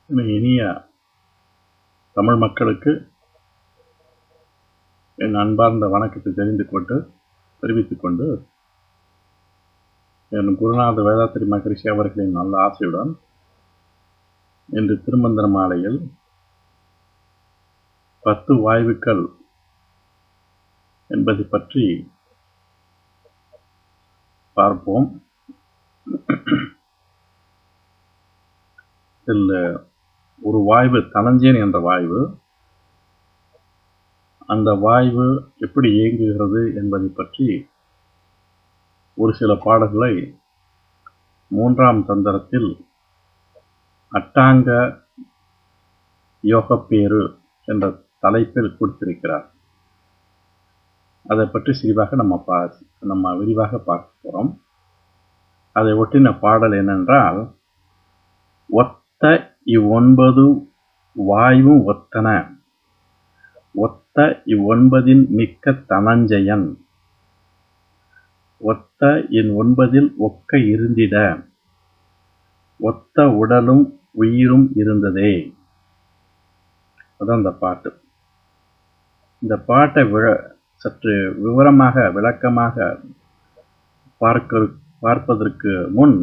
இனிய தமிழ் மக்களுக்கு என் அன்பார்ந்த வணக்கத்தை தெரிவித்துக் கொண்டு என் குருநாத வேதாத்திரி மகரிஷி அவர்களின் நல்ல ஆசையுடன் இன்று திருமந்திர மாலையில் 10 வாயுக்கள் என்பதை பற்றி பார்ப்போம். இதில் ஒரு வாயு தனஞ்சேன் என்ற வாயு, அந்த வாயு எப்படி இயங்குகிறது என்பதை பற்றி ஒரு சில பாடல்களை 3ஆம் தந்திரத்தில் அட்டாங்க யோகப்பேறு என்ற தலைப்பில் கொடுத்திருக்கிறார். அதை பற்றி சிறிவாக நம்ம விரிவாக பார்க்க போகிறோம். அதை ஒட்டின பாடல் என்னென்றால், ஒத்த இவ்9 வாயுவும் ஒத்தன, ஒத்த இவ்9 மிக்க தனஞ்சயன், ஒத்த என் 9 ஒக்க இருந்திட, ஒத்த உடலும் உயிரும் இருந்ததே. அதான் இந்த பாட்டு. இந்த பாட்டை சற்று விவரமாக விளக்கமாக பார்ப்பதற்கு முன்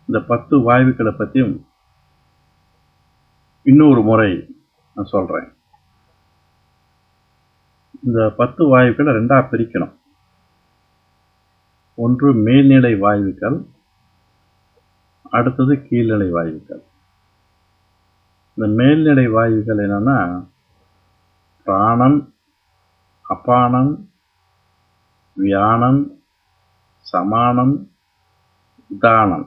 இந்த 10 வாயுக்களை பற்றியும் இன்னொரு முறை நான் சொல்றேன். இந்த 10 வாயுக்களை 2ஆ பிரிக்கணும். ஒன்று மேல்நிலை வாயுக்கள், அடுத்தது கீழ்நிலை வாயுக்கள். இந்த மேல்நிலை வாயுக்கள் என்னன்னா பிராணன், அபானன், வியானன், சமானன், உதானன்.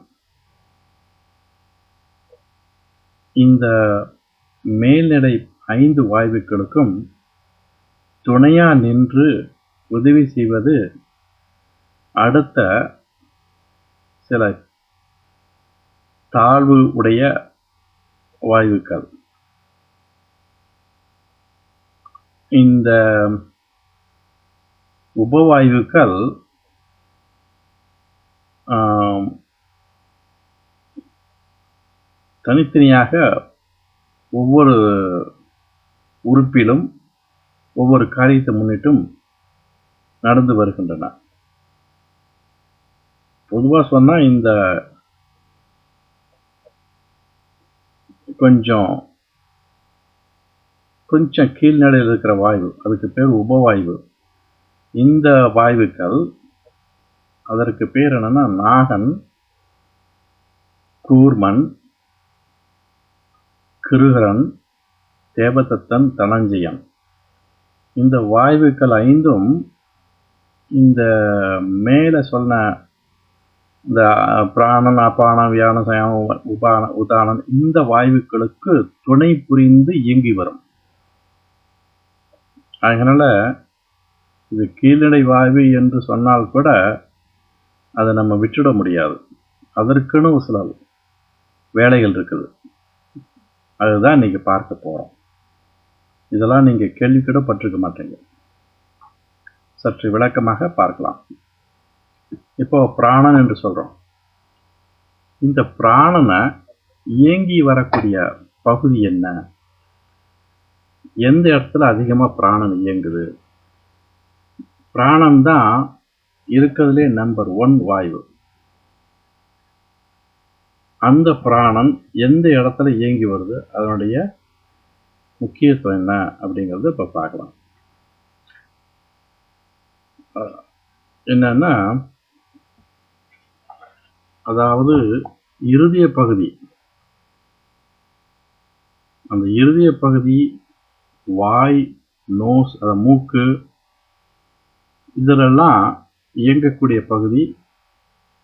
இந்த மேல்நிலை 5 வாயுக்களுக்கும் துணையா நின்று உதவி செய்வது அடுத்த சில தாழ்வு உடைய வாயுக்கள். இந்த உபவாயுக்கள் தனித்தனியாக ஒவ்வொரு உறுப்பிலும் ஒவ்வொரு காரியத்தை முன்னிட்டும் நடந்து வருகின்றன. பொதுவாக சொன்னால் இந்த கொஞ்சம் கீழ்நிலையில் இருக்கிற வாயு, அதுக்கு பேர் உபவாயு. இந்த வாயுக்கள், அதற்கு பேர் என்னன்னா நாகன், கூர்மன், கிருகரன், தேவதத்தன், தனஞ்சயன். இந்த வாயுக்கள் 5ம் இந்த மேலே சொன்ன இந்த பிராணன், அபானம், வியானம், சயானம், உதானம், இந்த வாயுக்களுக்கு துணை புரிந்து இயங்கி வரும். அதனால இது கீழ்நிலை வாயு என்று சொன்னால் கூட அதை நம்ம விட்டுட முடியாது. அதற்குன்னு சில வேலைகள் இருக்குது. அதுதான் இன்னைக்கு பார்க்க போறோம். இதெல்லாம் நீங்க கேள்விக்கூட பட்டிருக்க மாட்டீங்க. சற்று விளக்கமாக பார்க்கலாம். இப்போ பிராணன் என்று சொல்றோம். இந்த பிராணனை இயங்கி வரக்கூடிய பகுதி என்ன? எந்த இடத்துல அதிகமா பிராணன் இயங்குது? பிராணன் தான் இருக்கிறதுலே நம்பர் 1 வாயு. அந்த பிராணன் எந்த இடத்துல இயங்கி வருது, அதனுடைய முக்கியத்துவம் என்ன அப்படிங்கிறது இப்ப பார்க்கலாம். என்னன்னா, அதாவது இருதய பகுதி, அந்த இருதய பகுதி, வாய், நோஸ், மூக்கு, இதெல்லாம் இயங்கக்கூடிய பகுதி,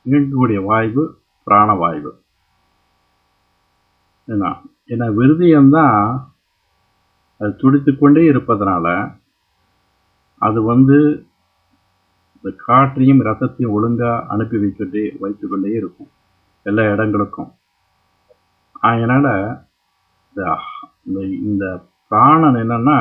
இயங்கக்கூடிய வாயு பிராணவாயு. ஏன்னா விருதியம்தான் அது துடித்துக்கொண்டே இருப்பதனால அது இந்த காற்றையும் ரத்தத்தையும் ஒழுங்கா அனுப்பி வைத்துக்கொண்டே இருக்கும் எல்லா இடங்களுக்கும். அதனால இந்த பிராணன் என்னன்னா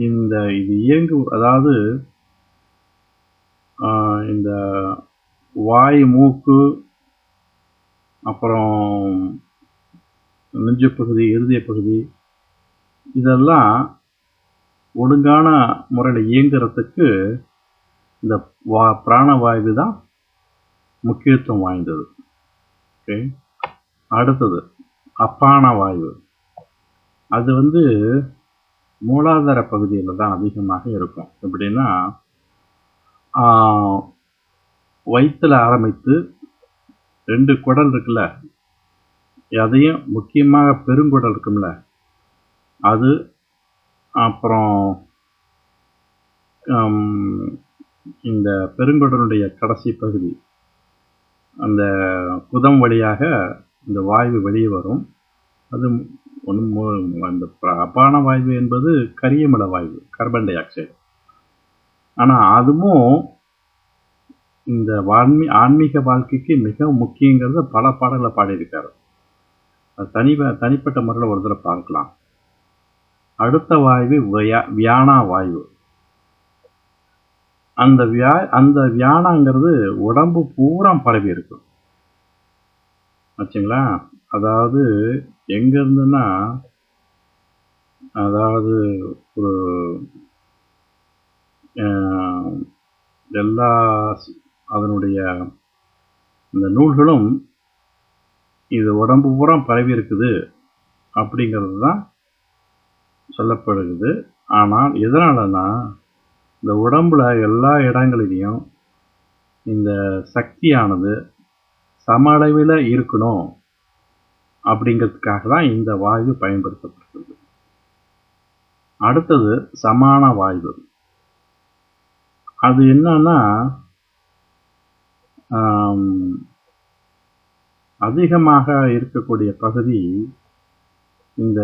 இது இயங்கு, அதாவது இந்த வாய், மூக்கு, அப்புறம் நெஞ்சு பகுதி, இருதய பகுதி, இதெல்லாம் ஒழுங்கான முறையில் இயங்குறதுக்கு இந்த பிராணவாயு தான் முக்கியத்துவம் வாய்ந்தது. ஓகே, அடுத்தது அப்பான வாயு. அது மூலாதார பகுதியில் தான் அதிகமாக இருக்கும். எப்படின்னா வயிற்றில் ஆரம்பித்து 2 குடல் இருக்குல்ல, அதையும் முக்கியமாக பெருங்குடல் இருக்கும்ல, அது அப்புறம் இந்த பெருங்குடலுடைய கடைசி பகுதி, அந்த குதம் வழியாக இந்த வாயு வெளியே வரும். அது அந்த அபான வாயு என்பது கரியமில வாயு, கார்பன் டை ஆக்சைடு. ஆனால் அதுவும் இந்த ஆன்மீக வாழ்க்கைக்கு மிக முக்கியங்கிறத பல பாடல்களை பாடியிருக்காரு. அது தனிப்பட்ட முறையில் ஒரு தடவை பார்க்கலாம். அடுத்த வாயு வியானா வாயு. அந்த வியானாங்கிறது உடம்பு பூரா பரவி இருக்கும் ஆச்சுங்களா. அதாவது எங்க இருந்துன்னா, அதாவது ஒரு எல்லா அதனுடைய இந்த நூல்களும் இது உடம்பு பூரா பரவி இருக்குது அப்படிங்கிறது தான் சொல்லப்படுகிறது. ஆனால் எதனாலனா, இந்த உடம்புல எல்லா இடங்களிலையும் இந்த சக்தியானது சம அளவில் இருக்கணும் அப்படிங்கிறதுக்காக தான் இந்த வாயு பயன்படுத்தப்படுகிறது. அடுத்தது சமான வாயு. அது என்னன்னா, அதிகமாக இருக்கக்கூடிய பகுதி இந்த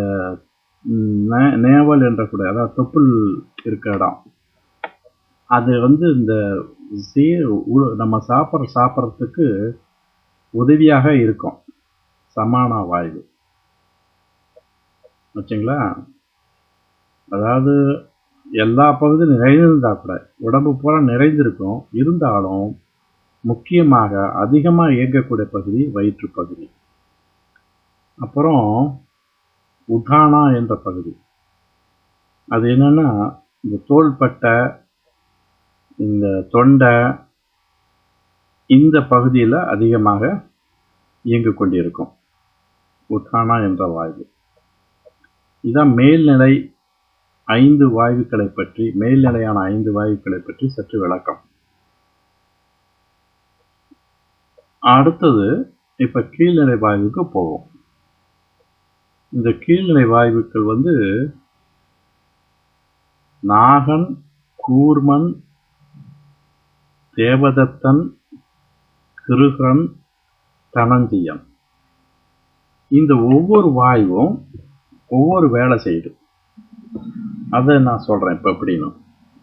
நேவல் என்ற கூட, அதாவது தொப்புள் இருக்க இடம். அது இந்த நம்ம சாப்பிட்றதுக்கு உதவியாக இருக்கும் சமான வாயு வச்சுங்களா. அதாவது எல்லா பகுதியும் நிறைந்திருந்தா கூட உடம்பு பூரா நிறைந்திருக்கும். இருந்தாலும் முக்கியமாக அதிகமாக இயங்கக்கூடிய பகுதி வயிற்று பகுதி. அப்புறம் உதானா என்ற பகுதி. அது என்னன்னா, இந்த தோள்பட்டை, இந்த தொண்டை, இந்த பகுதியில் அதிகமாக இயங்கு கொண்டிருக்கும் உதானா என்ற வாயு. இதான் மேல்நிலை 5 வாயுக்களை பற்றி, மேல்நிலையான 5 வாயுக்களை பற்றி சற்று விளக்கம். அடுத்தது இப்ப கீழ்நிலை வாயுவுக்கு போவோம். இந்த கீழ்நிலை வாயுக்கள் நாகன், கூர்மன், தேவதத்தன், கிருகன், தனஞ்சியன். இந்த ஒவ்வொரு வாயுவும் ஒவ்வொரு வேலை செய்யுது. அதை நான் சொல்றேன். இப்ப எப்படின்னு,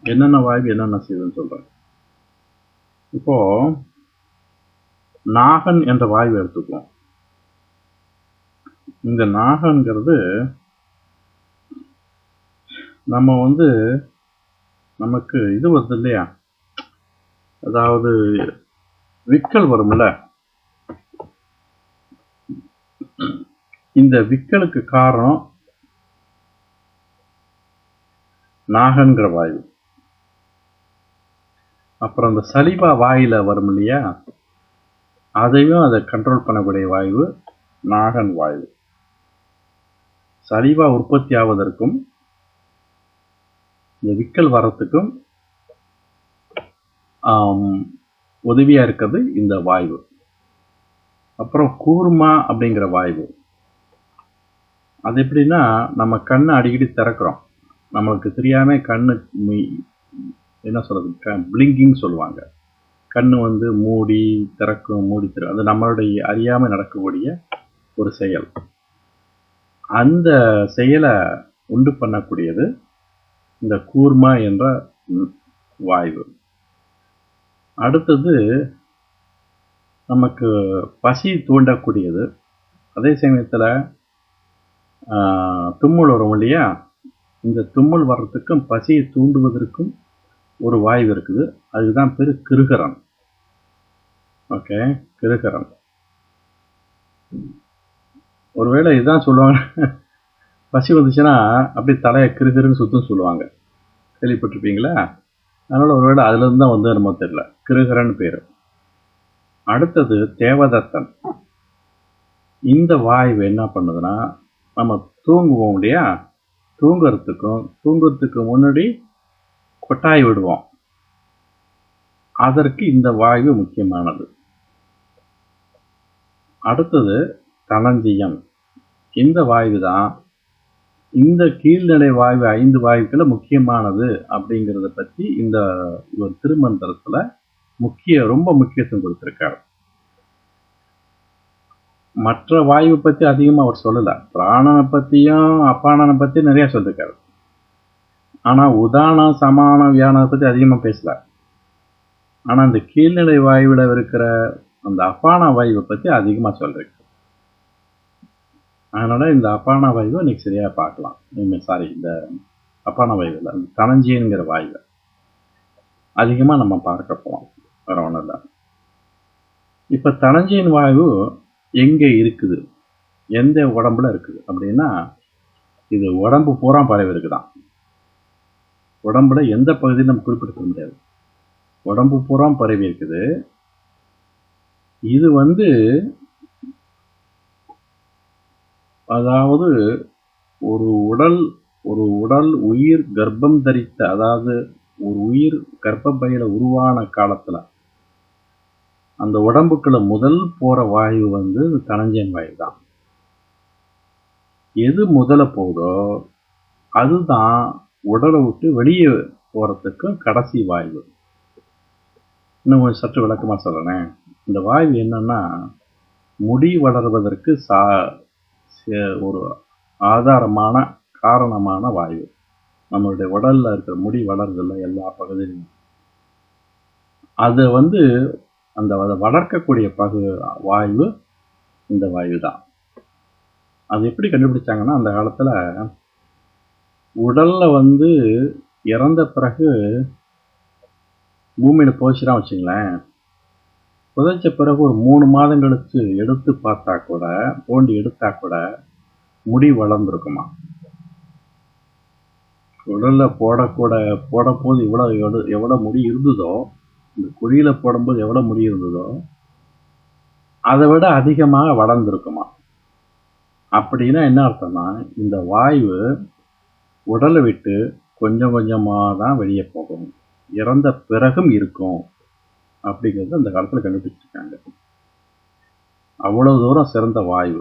என்னென்ன வாயு என்னென்ன செய்யுதுன்னு சொல்றேன். இப்போ நாகன் என்ற வாயு எடுத்துக்குவோம். இந்த நாகன்கிறது நம்ம நமக்கு இது வருது இல்லையா, அதாவது விக்கல் வரும்ல, இந்த விக்கலுக்கு காரணம் நாகன்கிற வாயு. அப்புறம் இந்த சலிவா வாயில வரும் இல்லையா, அதையும் அதை கண்ட்ரோல் பண்ணக்கூடிய வாயு நாகன் வாயு. சலிவா உற்பத்தி ஆவதற்கும் இந்த விக்கல் வரத்துக்கும் உதவியா இருக்கிறது இந்த வாயு. அப்புறம் கூர்மா அப்படிங்கிற வாயு. அது எப்படின்னா, நம்ம கண்ணை அடிக்கடி திறக்கிறோம், நம்மளுக்கு தெரியாம கண்ணு என்ன சொல்றது, பிளிங்கிங் சொல்லுவாங்க. கண்ணு மூடி திறக்கும், மூடி திறக்கும். அது நம்மளுடைய அறியாம நடக்கக்கூடிய ஒரு செயல். அந்த செயலை உண்டு பண்ணக்கூடியது இந்த கூர்மா என்ற வாயு. அடுத்தது நமக்கு பசி தூண்டக்கூடியது. அதே சமயத்தில் தும்மல் வரும் இல்லையா, இந்த தும்மல் வர்றதுக்கும் பசியை தூண்டுவதற்கும் ஒரு வாயு இருக்குது. அதுதான் பேர் கிருகரன். ஓகே, கிருகரன். ஒருவேளை இதுதான் சொல்லுவாங்க, பசி வந்துச்சுன்னா அப்படி தலையை கிருகிருன்னு சுத்தம் சொல்லுவாங்க, கேள்விப்பட்டிருப்பீங்களா? அதனால ஒருவேளை அதுல இருந்து தான் வந்து நம்ம தெரியல, கிருகரன் பேரு. அடுத்தது தேவதத்தன். இந்த வாயு என்ன பண்ணுதுன்னா, நம்ம தூங்குவோம் இல்லையா, தூங்குறதுக்கு முன்னாடி கொட்டாய் விடுவோம். அதற்கு இந்த வாயு முக்கியமானது. அடுத்தது தனஞ்சியம். இந்த வாயு தான் இந்த கீழ்நிலை வாயு 5 வாயுக்களை முக்கியமானது அப்படிங்கிறத பற்றி இந்த ஒரு திருமந்திரத்துல ரொம்ப முக்கியத்துவம் கொடுத்திருக்காரு. மற்ற வாயுவை பத்தி அதிகமா அவர் சொல்லல. பிராணனை பத்தியும் அப்பானனை பத்தி நிறைய சொல்லிருக்காரு. ஆனா உதானம், சமானம், வியானத்தை பத்தி அதிகமா பேசல. ஆனா அந்த கீழ்நிலை வாயுல இருக்கிற அந்த அப்பான வாயுவை பத்தி அதிகமா சொல்றேன். அதனால இந்த அப்பான வாயுவை இன்னைக்கு சரியா பார்க்கலாம். இந்த அப்பான வாயுவில் அந்த தனஞ்சியன்கிற வாயுவை அதிகமா நம்ம பார்க்க போவோம். வேற ஒன்றும் இல்லை. இப்ப தனஞ்சியன் வாயு எங்க இருக்குது, எந்த உடம்புல இருக்குது அப்படின்னா, இது உடம்பு பூரா பரவி இருக்குதான். உடம்புல எந்த பகுதியும் நம்ம குறிப்பிட முடியாது, உடம்பு பூரா பரவி இருக்குது. இது வந்து அதாவது ஒரு உடல் உயிர் கர்ப்பம் தரித்த, அதாவது ஒரு உயிர் கர்ப்பப்பையில உருவான காலத்துல அந்த உடம்புக்குள்ள முதல் போற வாயு வந்து தனஞ்சயன் வாயு தான். எது முதல்ல போதோ அதுதான் உடலை விட்டு வெளியே போறதுக்கு கடைசி வாயு. இன்னும் கொஞ்சம் சற்று விளக்கமா சொல்றேன். இந்த வாயு என்னன்னா, முடி வளர்வதற்கு ஒரு ஆதாரமான காரணமான வாயு. நம்மளுடைய உடல்ல இருக்கிற முடி வளர்றதில்ல எல்லா பகுதியிலும், அது வந்து அதை வளர்க்கக்கூடிய வாயு இந்த வாயு தான். அது எப்படி கண்டுபிடிச்சாங்கன்னா, அந்த காலத்துல உடல்ல வந்து இறந்த பிறகு பூமியில போச்சுன்னா வச்சுங்களேன், புதைச்ச பிறகு ஒரு 3 மாதம் கழிச்சு எடுத்து பார்த்தா கூட, தோண்டி எடுத்தா கூட முடி வளர்ந்துருக்குமா. உடல்ல போடும்போது எவ்வளவு முடி இருந்ததோ, இந்த குழியில போடும்போது எவ்வளவு முடி இருந்ததோ அதை விட அதிகமாக வளர்ந்துருக்குமா. அப்படின்னா என்ன அர்த்தம்னா, இந்த வாயு உடலை விட்டு கொஞ்சம் கொஞ்சமா தான் வெளியே போகும், இறந்த பிறகும் இருக்கும் அப்படிங்கிறது அந்த காலத்துல கண்டுபிடிச்சிருக்காங்க. அவ்வளவு தூரம் சிறந்த வாயு.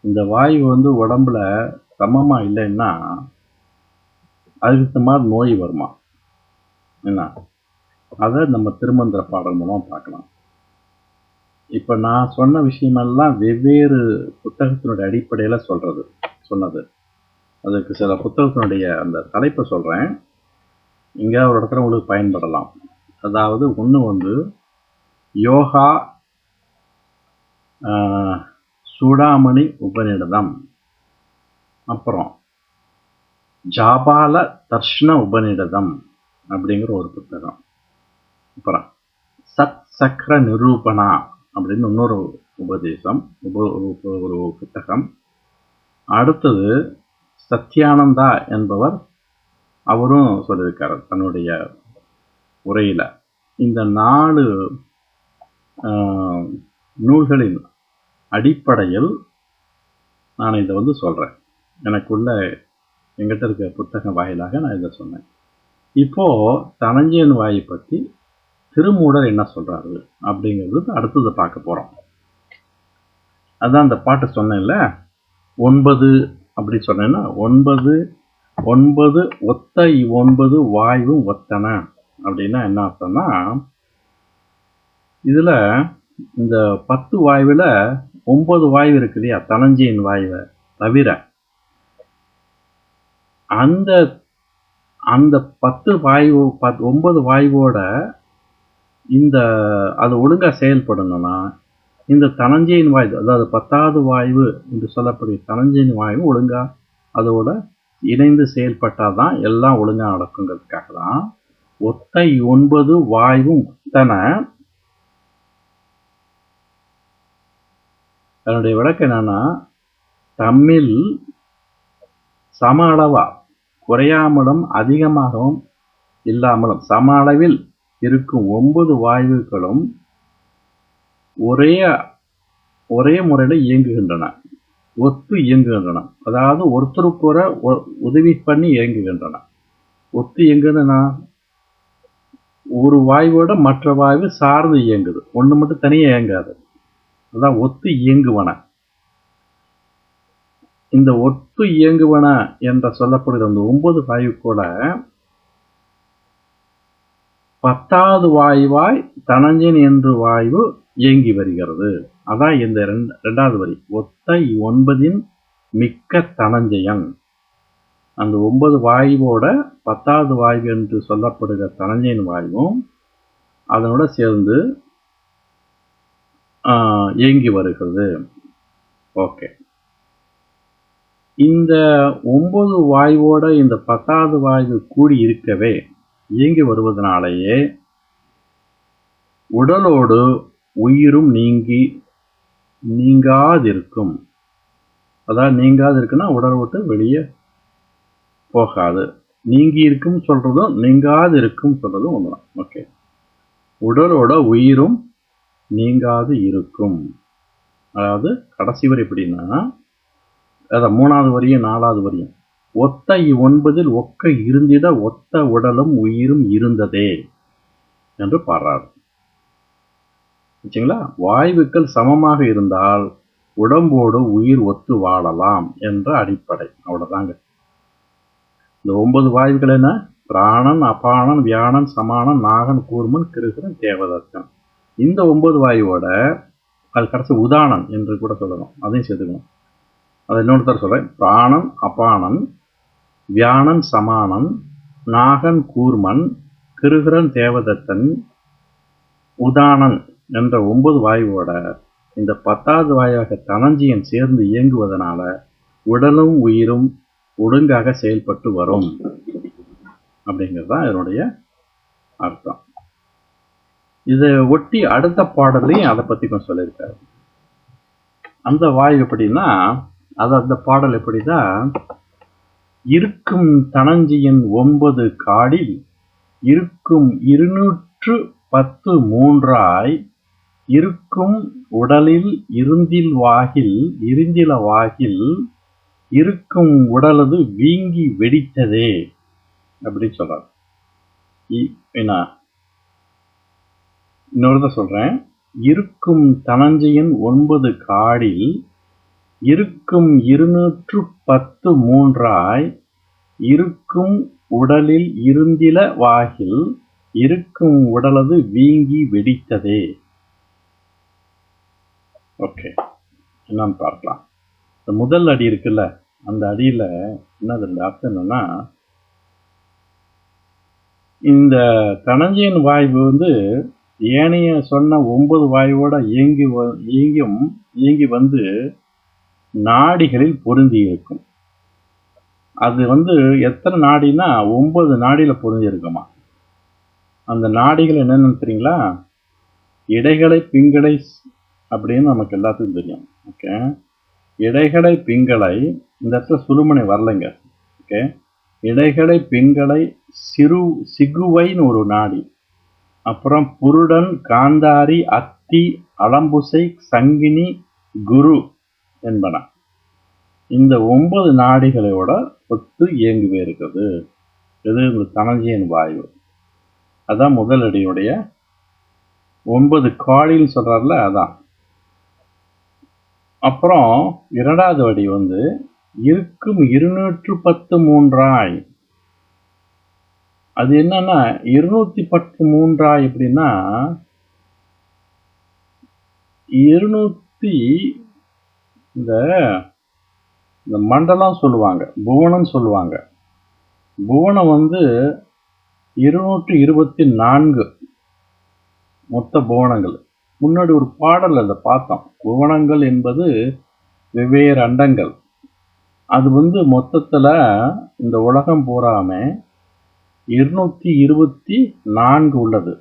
இந்த வாயு வந்து உடம்புல சமமா இல்லைன்னா அதுக்கு மாதிரி நோய் வருமா என்ன, அதை நம்ம திருமந்திர பாடல் மூலம் பார்க்கலாம். இப்ப நான் சொன்ன விஷயமெல்லாம் வெவ்வேறு புத்தகத்தினுடைய அடிப்படையில சொன்னது. அதுக்கு சில புத்தகத்தினுடைய அந்த தலைப்பை சொல்றேன், இங்க ஒரு இடத்துல உங்களுக்கு பயன்படலாம். அதாவது ஒண்ணு வந்து யோகா சூடாமணி உபநிடதம், அப்புறம் ஜாபால தர்ஷன உபநிடதம் அப்படிங்கிற ஒரு புத்தகம், அப்புறம் சத் சக்கர நிரூபணா அப்படின்னு இன்னொரு உபதேசம் ஒரு புத்தகம். அடுத்தது சத்யானந்தா என்பவர், அவரும் சொல்லியிருக்கார் தன்னுடைய உரையில. இந்த 4 நூல்களின் அடிப்படையில் நான் இதை வந்து சொல்றேன். எனக்குள்ள எங்கிட்ட இருக்க புத்தகம் வாயிலாக நான் இதை சொன்னேன். இப்போ தனஞ்சயன் வாயு பத்தி திருமூலர் என்ன சொல்றாரு அப்படிங்கிறது அடுத்தது பார்க்க போறோம். அதான் அந்த பாட்டு சொன்னேன்ல, 9 அப்படி சொன்னேன்னா, 9 ஒத்த 9 வாயுவும் ஒத்தன அப்படின்னா என்ன அர்த்தம்னா, இதுல இந்த 10 வாயுல 9 வாயு இருக்கு இல்லையா, தனஞ்சயன் வாயுவை தவிர அந்த 10 வாயு 9 வாயுவோட அது ஒழுங்கா செயல்படணும்னா இந்த தனஞ்சயன் வாயு, அதாவது 10வது வாயு என்று சொல்லக்கூடிய தனஞ்சயன் வாயு ஒழுங்கா அதோட இணைந்து செயல்பட்டாதான் எல்லாம் ஒழுங்கா நடக்குங்கிறதுக்காக தான் ஒத்த 9 வாயுவும் ஒத்தன. அதனுடைய விளக்கம் என்னன்னா, தம்மில் சம அளவா குறையாமலும் அதிகமாகவும் இல்லாமலும் சம அளவில் இருக்கும் 9 வாயுக்களும் ஒரே முறையில் இயங்குகின்றன, ஒத்து இயங்குகின்றன. அதாவது ஒருத்தருக்குற உதவி பண்ணி இயங்குகின்றன. ஒத்து இயங்குதுன்னா ஒரு வாயுவோட மற்ற வாயு சார்ந்து இயங்குது, ஒன்று மட்டும் தனியாக இயங்காது. அதான் ஒத்து இயங்குவன. இந்த ஒத்து இயங்குவன என்ற சொல்லப்படுகிற அந்த 9 வாயு கூட 10வது வாயுவாய் தனஞ்சன் என்று வாயு இயங்கி வருகிறது. அதான் இந்த 2வது வரி. ஒத்த 9 மிக்க தனஞ்சயன். அந்த 9 வாயுவோட 10வது வாயு என்று சொல்லப்படுகிற தனஞ்சயன் வாயுவும் அதனோட சேர்ந்து இயங்கி வருகிறது. ஓகே, இந்த 9 வாயுவோட இந்த 10வது வாயு கூடி இருக்கவே இயங்கி வருவதனாலேயே உடலோடு உயிரும் நீங்காதிருக்கும். அதாவது நீங்காதிருக்குன்னா உடல் விட்டு வெளியே போகாது. நீங்கி இருக்கும் சொல்றதும் நீங்காது இருக்கும் சொல்றதும் ஒண்ணுதான். ஓகே, உடலோட உயிரும் நீங்காது இருக்கும். அதாவது கடைசி வரி எப்படின்னா, அதான் 3வது வரியும் 4வது வரியும் ஒத்த 9 ஒக்க இருந்திட ஒத்த உடலும் உயிரும் இருந்ததே என்று பாடுறார். வச்சுங்களா? வாயுக்கள் சமமாக இருந்தால் உடம்போடு உயிர் ஒத்து வாழலாம் என்ற அடிப்படை. அவ்வளவுதாங்க. இந்த 9 வாயுக்கள் என்ன? பிராணன், அபானன், வியானன், சமானன், நாகன், கூர்மன், கிருகன், தேவதத்தன். இந்த 9 வாயுவோட அது கடைசி உதானன் என்று கூட சொல்லணும், அதையும் சேர்த்துக்கணும். அதை இன்னொருத்தர் சொல்றேன். பிராணன், அபானன், வியானன், சமானன், நாகன், கூர்மன், கிருகன், தேவதத்தன், உதானன் என்ற 9 வாயுவோட இந்த 10வது வாயுவாக தனஞ்சயன் சேர்ந்து இயங்குவதனால உடலும் உயிரும் ஒழுங்காக செயல்பட்டு வரும் அப்படிங்கிறது தான் இதனுடைய அர்த்தம். இதை ஒட்டி அடுத்த பாடலையும் அதை பற்றி கொஞ்சம் சொல்லியிருக்காரு. அந்த வாயு எப்படின்னா, அந்த பாடல் எப்படிதான், இருக்கும் தனஞ்சயன் 9 காடில் இருக்கும் 210 மூன்றாய் இருக்கும் உடலில் இருந்தில வாகில் இருக்கும் உடலது வீங்கி வெடித்ததே அப்படின்னு சொல்றார். இன்னொருதான் சொல்றேன். இருக்கும் தனஞ்சயன் 9 காடில் இருக்கும் 210 மூன்றாய் இருக்கும் உடலில் இருந்தில வாகில் இருக்கும் உடலது வீங்கி வெடித்ததே. ஓகே, என்னன்னு பார்க்கலாம். இந்த முதல் அடி இருக்குல்ல, அந்த அடியில என்னது அர்த்தம் என்னன்னா, இந்த தனஞ்சயன் வாயு ஏனைய சொன்ன 9 வாயுவோட இயங்கி வந்து நாடிகளில் பொருந்தி இருக்கும். அது எத்தனை நாடினா 9 நாடியில பொருந்தி இருக்குமா. அந்த நாடிகள் என்னன்னு தெரியுங்களா? இடைகளை, பிங்களை அப்படின்னு நமக்கு எல்லாத்துக்கும் தெரியும். ஓகே, இடைகளை, பிங்களை, இந்த இடத்துல சுழுமனை வரலைங்க. ஓகே, இடைகளை, பிங்களை, சிகுவைன்னு ஒரு நாடி, அப்புறம் புருடன், காந்தாரி, அத்தி, அலம்புசை, சங்கினி, குரு என்பன இந்த 9 நாடிகளோட ஒத்து இயங்குவே இருக்குது. இது இந்த தனஞ்சயன் வாயு. அதான் முதல் அடியுடைய 9 காடின்னு சொல்றாருல, அதான். அப்புறம் 2வது அடி இருக்கும் 210 மூன்றாய். அது என்னன்னா 210 மூன்றாய் எப்படின்னா, 200 இந்த மண்டலம் சொல்லுவாங்க, புவனம் சொல்லுவாங்க. புவனம் 224 மொத்த புவனங்கள். முன்னாடி ஒரு பாடல் அதை பார்த்தோம். புவனங்கள் என்பது வெவ்வேறு அண்டங்கள். அது மொத்தத்துல இந்த உலகம் பூராமே 224 உள்ளது.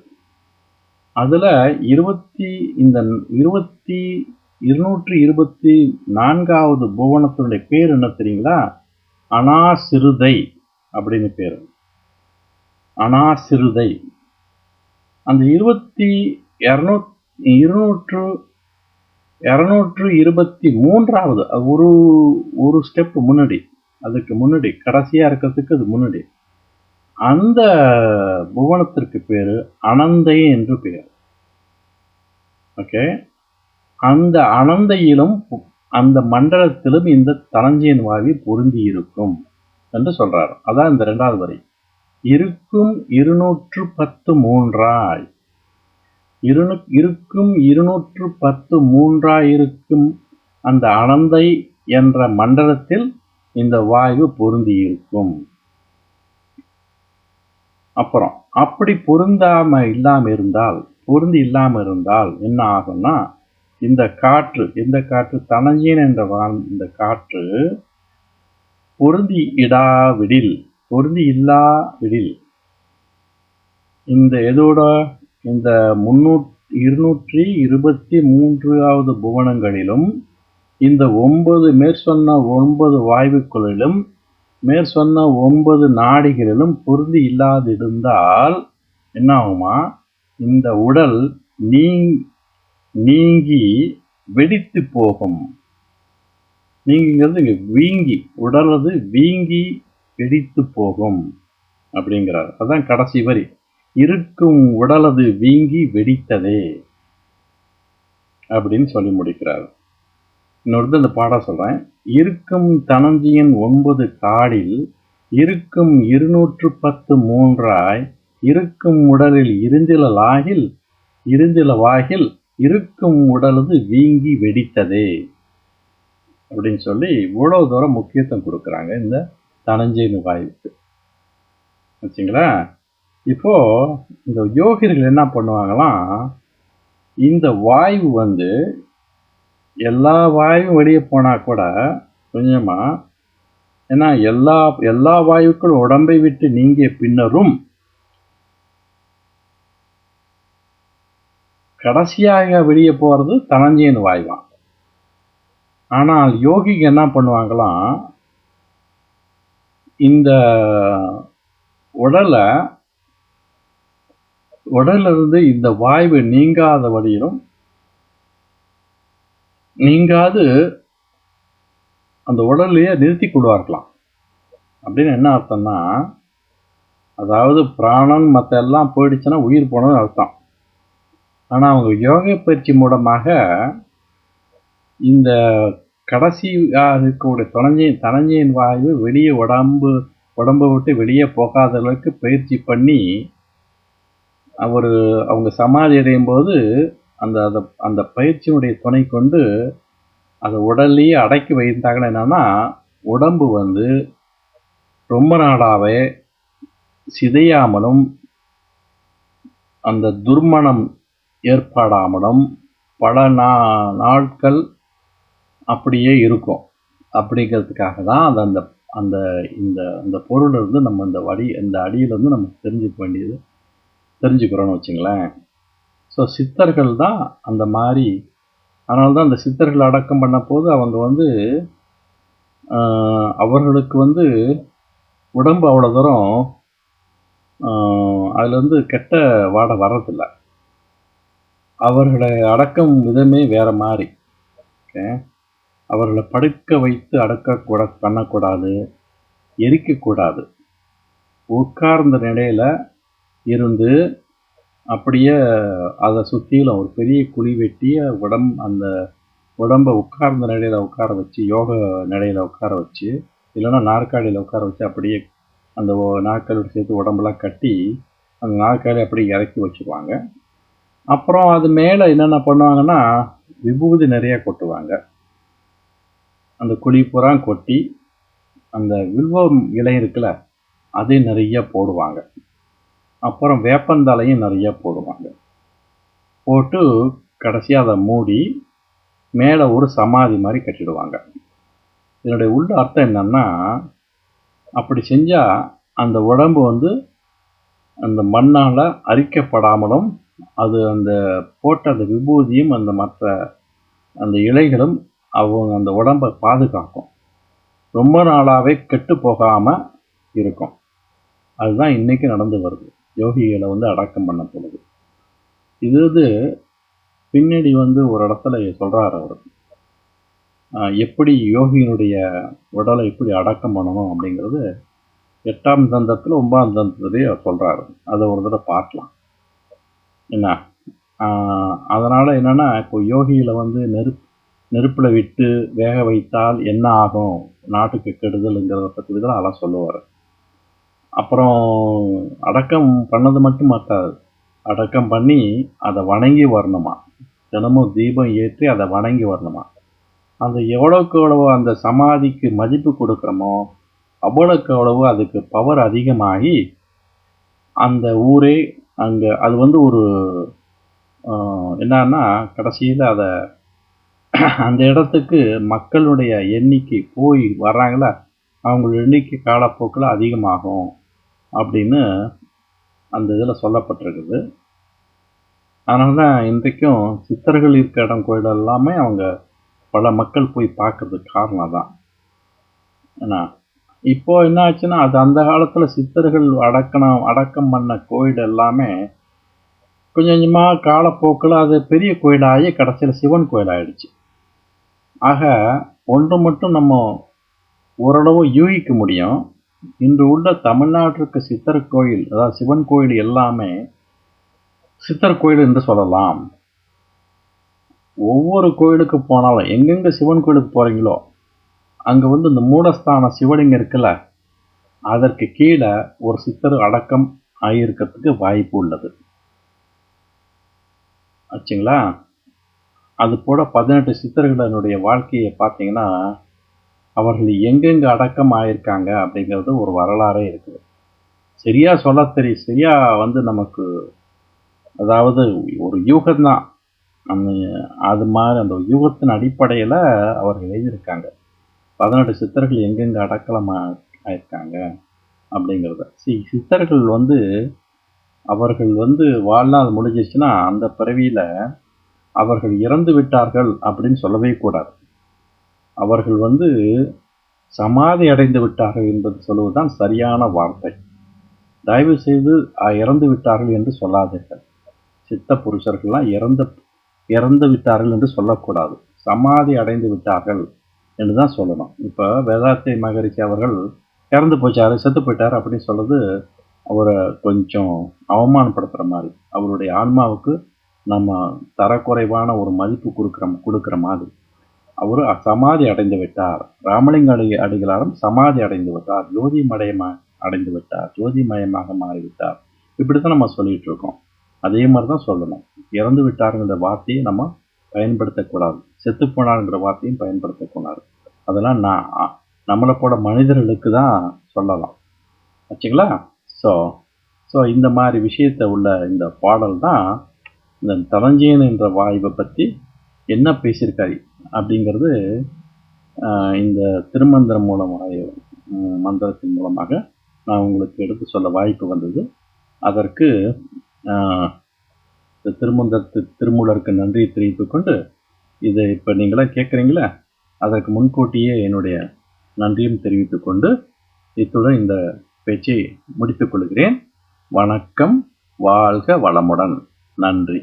அதுல 224வது புவனத்தினுடைய பேர் என்ன தெரியுங்களா? அனாசிருதை அப்படின்னு பேரு. அனாசிருதை. அந்த 223வது ஒரு ஸ்டெப் முன்னாடி, அதுக்கு முன்னாடி கடைசியா இருக்கிறதுக்கு அது முன்னாடி, அந்த புவனத்திற்கு பேரு அனந்தை என்று பெயர். ஓகே, அந்த அனந்தையிலும் அந்த மண்டலத்திலும் இந்த தனஞ்சயன் வாயு பொருந்தி இருக்கும் என்று சொல்றாரு. அதான் இந்த 2வது வரி. இருக்கும் 213 இருக்கும் 213 இருக்கும் அந்த அனந்தை என்ற மண்டலத்தில் இந்த வாயு பொருந்தி இருக்கும். அப்புறம் அப்படி பொருந்தி இல்லாம இருந்தால் என்ன ஆகும்னா, இந்த காற்று தனஞ்சயன் என்ற இந்த காற்று பொருந்தி இல்லாவிடில் இந்த எதோட இந்த 223வது புவனங்களிலும் இந்த 9 மேற்சொன்ன 9 வாயுக்களிலும் மேற்சொன்ன 9 நாடிகளிலும் பொருந்தி இல்லாதிருந்தால் என்ன ஆகுமா? இந்த உடல் நீங்கி வெடித்து போகும். நீங்கிறது வீங்கி, உடலது வீங்கி வெடித்து போகும் அப்படிங்கிறார். அதான் கடைசி வரி. இருக்கும் உடலது வீங்கி வெடித்ததே அப்படின்னு சொல்லி முடிக்கிறார். இன்னொரு இந்த பாடம் சொல்றேன். இருக்கும் தனஞ்சயன் 9 காடில் இருக்கும் 213 இருக்கும் உடலில் இருந்திலவாகில் இருக்கும் உடலது வீங்கி வெடித்ததே அப்படின்னு சொல்லி இவ்வளவு தூரம் முக்கியத்துவம் கொடுக்குறாங்க இந்த தனஞ்சயன் வாயுக்கு. வச்சுங்களா? இப்போ இந்த யோகிகள் என்ன பண்ணுவாங்களாம், இந்த வாயு எல்லா வாயுவும் வெளியே போனா கூட கொஞ்சமா, ஏன்னா எல்லா வாயுக்களும் உடம்பை விட்டு நீங்கிய பின்னரும் கடைசியாக வெளியே போறது தனஞ்சயன் வாயுவான். ஆனால் யோகிக்கு என்ன பண்ணுவாங்களாம், இந்த உடல்ல இருந்து இந்த வாயு நீங்காத வழியிலும் நீங்காது அந்த உடலையே நிறுத்தி கொள்வார்களாம். அப்படின்னு என்ன அர்த்தம்னா, அதாவது பிராணன் மற்ற எல்லாம் போயிடுச்சுன்னா உயிர் போனதுன்னு அர்த்தம். ஆனா அவங்க யோக பயிற்சி மூலமாக இந்த கடைசியாக இருக்கக்கூடிய தனஞ்சயன் வாயு வெளியே உடம்பை விட்டு வெளியே போகாத அளவுக்கு பயிற்சி பண்ணி அவங்க சமாதி அடையும் போது அந்த பயிற்சியினுடைய துணை கொண்டு அதை உடல்லையே அடக்கி வைத்தாங்கன்னா என்னன்னா, உடம்பு ரொம்ப நாளாவே சிதையாமலும் அந்த துர்மணம் ஏற்படாமலும் பல நாட்கள் அப்படியே இருக்கும். அப்படிங்கிறதுக்காக தான் அந்த பொருள் நம்ம இந்த அடியிலிருந்து நம்ம தெரிஞ்சுக்கிறோன்னு வச்சுங்களேன். ஸோ சித்தர்கள் தான் அந்த மாதிரி. அதனால தான் அந்த சித்தர்கள் அடக்கம் பண்ண போது அவங்க அவர்களுக்கு உடம்பு அவ்வளோ தூரம் அதுலேருந்து கெட்ட வாடை வர்றதில்லை. அவர்களை அடக்கம் விதமே வேற மாதிரி. ஓகே, அவர்களை படுக்க வைத்து பண்ணக்கூடாது, எரிக்கக்கூடாது. உட்கார்ந்த நிலையில இருந்து அப்படியே அதை சுற்றிலும் ஒரு பெரிய குழி வெட்டிய அந்த உடம்பை உட்கார்ந்த நிலையில் உட்கார வச்சு, யோக நிலையில் உட்கார வச்சு, இல்லைன்னா நாற்காலியில் உட்கார வச்சு அப்படியே அந்த நாற்காலியோடு சேர்த்து உடம்பெல்லாம் கட்டி அந்த நாற்காலி அப்படியே இறக்கி வச்சுருவாங்க. அப்புறம் அது மேலே என்னென்ன பண்ணுவாங்கன்னா, விபூதி நிறைய கொட்டுவாங்க. அந்த குழி பூரா கொட்டி அந்த வில்வம் இலை இருக்குல்ல, அதையும் நிறைய போடுவாங்க. அப்புறம் வேப்பந்தலையும் நிறைய போடுவாங்க. போட்டு கடைசியாக அதை மூடி மேலே ஒரு சமாதி மாதிரி கட்டிடுவாங்க. இதனுடைய உள்ள அர்த்தம் என்னன்னா, அப்படி செஞ்சால் அந்த உடம்பு அந்த மண்ணால் அரிக்கப்படாமலும் அது அந்த போட்ட அந்த விபூதியும் அந்த மற்ற அந்த இலைகளும் அவங்க அந்த உடம்பை பாதுகாக்கும். ரொம்ப நாளாகவே கெட்டு போகாமல் இருக்கும். அதுதான் இன்றைக்கி நடந்து வருது. யோகிகளை அடக்கம் பண்ண போகுது. இது பின்னாடி ஒரு இடத்துல சொல்கிறார் அவர், எப்படி யோகியினுடைய உடலை எப்படி அடக்கம் பண்ணணும் அப்படிங்கிறது 8ஆம் தந்தத்தில் 9ஆம் தந்தத்திலேயே சொல்கிறாரு. அதை ஒரு தடவை பார்க்கலாம். என்ன அதனால் என்னென்னா, இப்போ யோகியில் நெருப்பில் விட்டு வேக வைத்தால் என்ன ஆகும், நாட்டுக்கு கெடுதலுங்கிறத பற்றி தான் அதெல்லாம் சொல்லுவார். அப்புறம் அடக்கம் பண்ணது மட்டும் மாட்டாது, அடக்கம் பண்ணி அதை வணங்கி வரணுமா, தினமும் தீபம் ஏற்றி அதை வணங்கி வரணுமா. அந்த எவ்வளோக்கு எவ்வளவு அந்த சமாதிக்கு மதிப்பு கொடுக்குறோமோ அவ்வளோக்கு அவ்வளவு அதுக்கு பவர் அதிகமாகி அந்த ஊரே அங்கே அது ஒரு என்னன்னா கடைசியில் அதை அந்த இடத்துக்கு மக்களுடைய எண்ணிக்கை போய் வர்றாங்களா, அவங்களோட எண்ணிக்கை காலப்போக்கில் அதிகமாகும் அப்படின்னு அந்த இதில் சொல்லப்பட்டிருக்குது. அதனால தான் இன்றைக்கும் சித்தர்கள் இருக்க இடம் கோயில் எல்லாமே அவங்க பல மக்கள் போய் பார்க்கறதுக்கு காரணம் தான். ஏன்னா இப்போ என்ன ஆச்சுன்னா, அது அந்த காலத்தில் சித்தர்கள் அடக்கம் பண்ண கோயில் எல்லாமே கொஞ்சம் கொஞ்சமாக காலப்போக்கில் அது பெரிய கோயிலாகி கடைசியில் சிவன் கோயில் ஆயிடுச்சு. ஆக ஒன்று மட்டும் நம்ம ஓரளவு யூகிக்க முடியும், இன்று உள்ள தமிழ்நாட்டிற்கு சித்தர் கோயில், அதாவது சிவன் கோயில் எல்லாமே சித்தர் கோயில் என்று சொல்லலாம். ஒவ்வொரு கோயிலுக்கு போனாலும் எங்கெங்கே சிவன் கோயிலுக்கு போகிறீங்களோ அங்கே இந்த மூலஸ்தான சிவலிங்கம் இருக்குல்ல, அதற்கு கீழே ஒரு சித்தர் அடக்கம் ஆகியிருக்கிறதுக்கு வாய்ப்பு உள்ளது ஆச்சுங்களா. அது போல 18 சித்தர்களுடைய வாழ்க்கையை பார்த்தீங்கன்னா, அவர்கள் எங்கெங்கே அடக்கம் ஆகியிருக்காங்க அப்படிங்கிறது ஒரு வரலாறே இருக்குது. சரியாக சொல்ல தெரியும், சரியாக நமக்கு அதாவது ஒரு யூகம்தான், அது மாதிரி அந்த யூகத்தின் அடிப்படையில் அவர்கள் எழுதியிருக்காங்க 18 சித்தர்கள் எங்கெங்கே அடக்கலாம் ஆயிருக்காங்க அப்படிங்கிறத. சித்தர்கள் அவர்கள் வாழ்நாள் முடிஞ்சிச்சுன்னா அந்த பிறவியில் அவர்கள் இறந்து விட்டார்கள் அப்படின்னு சொல்லவே கூடாது. அவர்கள் சமாதி அடைந்து விட்டார்கள் என்பது சொல்வதுதான் சரியான வார்த்தை. தயவு செய்து இறந்து விட்டார்கள் என்று சொல்லாதீர்கள். சித்த புருஷர்கள்லாம் இறந்து விட்டார்கள் என்று சொல்லக்கூடாது, சமாதி அடைந்து விட்டார்கள் என்று தான் சொல்லணும். இப்போ வேதாத்திரி மகரிஷி அவர்கள் இறந்து போச்சாரு, செத்து போயிட்டார் அப்படின்னு சொல்கிறது அவரை கொஞ்சம் அவமானப்படுத்துகிற மாதிரி, அவருடைய ஆன்மாவுக்கு நம்ம தரக்குறைவான ஒரு மதிப்பு கொடுக்குற மாதிரி. அவர் சமாதி அடைந்து விட்டார், ராமலிங்க அடிகளாரும் சமாதி அடைந்து விட்டார், அடைந்து விட்டார், ஜோதிமயமாக மாறிவிட்டார், இப்படி தான் நம்ம சொல்லிகிட்டு இருக்கோம். அதே மாதிரி தான் சொல்லணும். இறந்து விட்டாருங்கிற வார்த்தையை நம்ம பயன்படுத்தக்கூடாது, செத்து போனாருங்கிற வார்த்தையும் பயன்படுத்தக்கூடாது. அதெல்லாம் நம்மளை போட மனிதர்களுக்கு தான் சொல்லலாம் ஆச்சுங்களா. ஸோ இந்த மாதிரி விஷயத்தை உள்ள இந்த பாடல் தான் இந்த தனஞ்சயன் என்ற வாயுவை பற்றி என்ன பேசியிருக்காரு அப்படிங்கிறது இந்த திருமந்திரம் மந்திரத்தின் மூலமாக நான் உங்களுக்கு எடுத்து சொல்ல வாய்ப்பு வந்தது. அதற்கு திருமூலருக்கு நன்றியை தெரிவித்துக் கொண்டு, இதை இப்போ நீங்களாம் கேட்குறீங்களா, அதற்கு முன்கூட்டியே என்னுடைய நன்றியும் தெரிவித்துக் கொண்டு இத்துடன் இந்த பேச்சை முடித்துக் கொள்கிறேன். வணக்கம், வாழ்க வளமுடன், நன்றி.